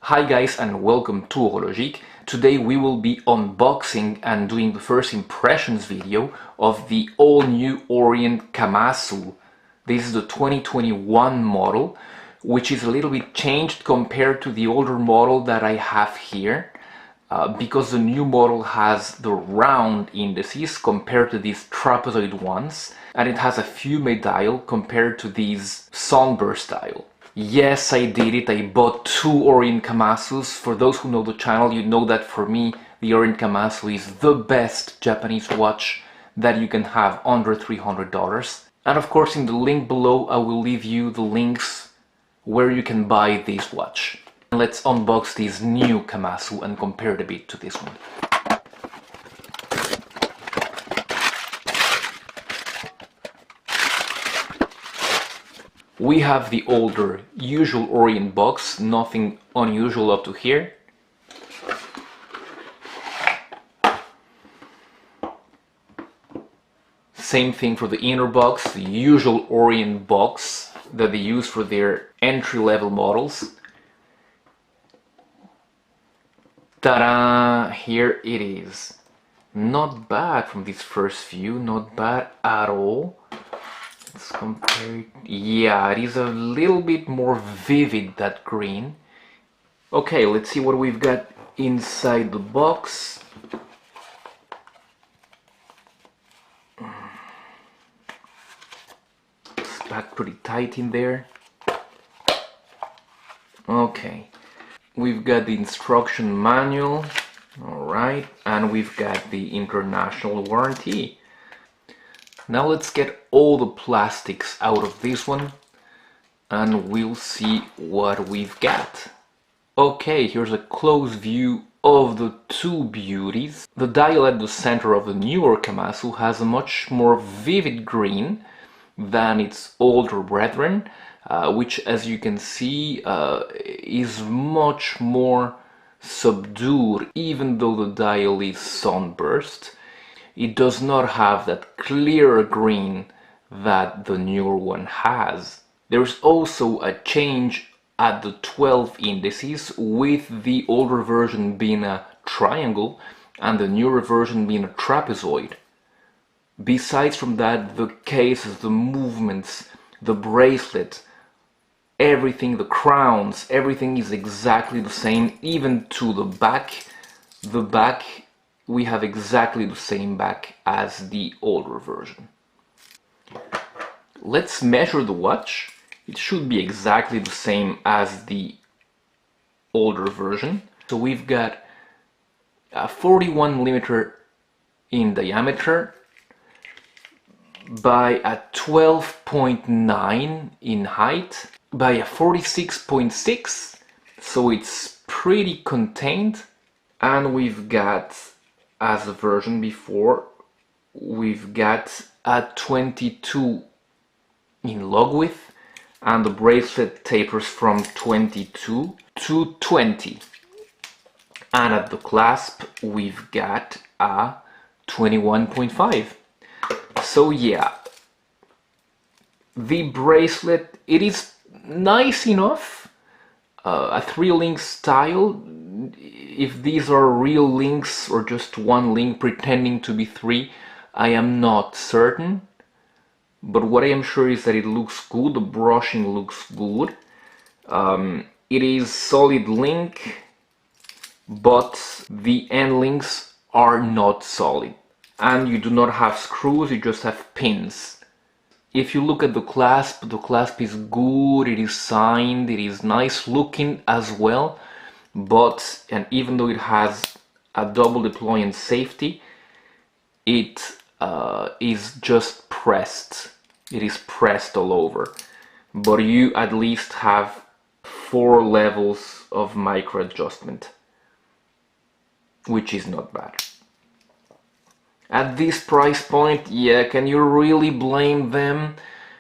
Hi guys and welcome to Horologique. Today we will be unboxing and doing the first impressions video of the all new Orient Kamasu. This is the 2021 model, which is a little bit changed compared to the older model that I have here, because the new model has the round indices compared to these trapezoid ones, and it has a fume dial compared to these sunburst dial. Yes, I did it. I bought two Orient Kamasus. For those who know the channel, you know that for me, the Orient Kamasu is the best Japanese watch that you can have under $300. And of course, in the link below, I will leave you the links where you can buy this watch. Let's unbox this new Camasu and compare it a bit to this one. We have the older, usual Orient box, nothing unusual up to here. Same thing for the inner box, the usual Orient box that they use for their entry-level models. Ta-da! Here it is. Not bad from this first view, not bad at all. Let's compare it. Yeah, it is a little bit more vivid, that green. Okay, let's see what we've got inside the box. It's packed pretty tight in there. Okay, we've got the instruction manual, alright, and we've got the international warranty. Now let's get all the plastics out of this one and we'll see what we've got. Okay, here's a close view of the two beauties. The dial at the center of the newer Camasu has a much more vivid green than its older brethren, which, as you can see, is much more subdued. Even though the dial is sunburst, it does not have that clear green that the newer one has. There's also a change at the 12 indices, with the older version being a triangle and the newer version being a trapezoid. Besides from that, the cases, the movements, the bracelet, everything, the crowns, everything is exactly the same, even to the back. The back, we have exactly the same back as the older version. Let's measure the watch. It should be exactly the same as the older version. So we've got a 41 millimeter in diameter by a 12.9 in height by a 46.6, so it's pretty contained. And we've got, as the version before, we've got a 22 in log width, and the bracelet tapers from 22 to 20. And at the clasp, we've got a 21.5. So yeah, the bracelet, it is nice enough, a 3-link style. If these are real links or just one link pretending to be 3, I am not certain. But what I am sure is that it looks good, the brushing looks good. It is solid link, but the end links are not solid. And you do not have screws, you just have pins. If you look at the clasp is good, it is signed, it is nice looking as well. But, and even though it has a double deployment safety, it is just pressed. It is pressed all over. But you at least have 4 levels of micro adjustment, which is not bad. At this price point, yeah, can you really blame them?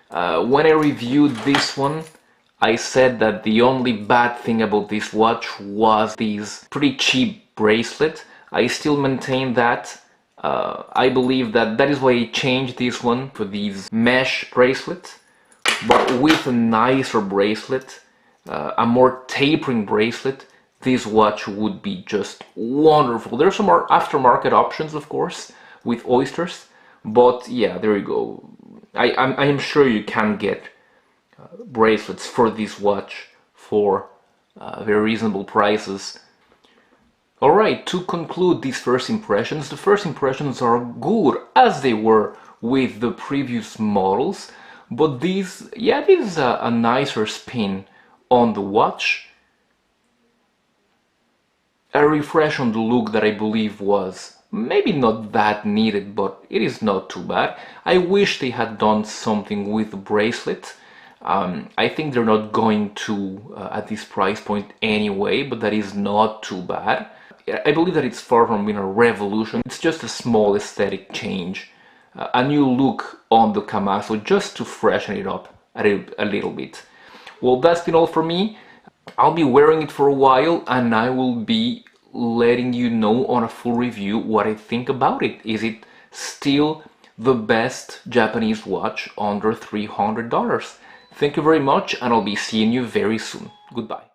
When I reviewed this one, I said that the only bad thing about this watch was this pretty cheap bracelet. I still maintain that. I believe that is why I changed this one for these mesh bracelets, but with a nicer bracelet, a more tapering bracelet, this watch would be just wonderful. There's some more aftermarket options, of course, with oysters, but yeah, there you go. I am sure you can get bracelets for this watch for very reasonable prices. Alright, to conclude these first impressions, the first impressions are good as they were with the previous models, but this is a nicer spin on the watch, a refresh on the look that I believe was maybe not that needed, but it is not too bad. I wish they had done something with the bracelet. I think they're not going to at this price point anyway, but that is not too bad. I believe that it's far from being a revolution. It's just a small aesthetic change, a new look on the Camasu, just to freshen it up a little bit. Well, that's been all for me. I'll be wearing it for a while, and I will be letting you know on a full review what I think about it. Is it still the best Japanese watch under $300? Thank you very much, and I'll be seeing you very soon. Goodbye.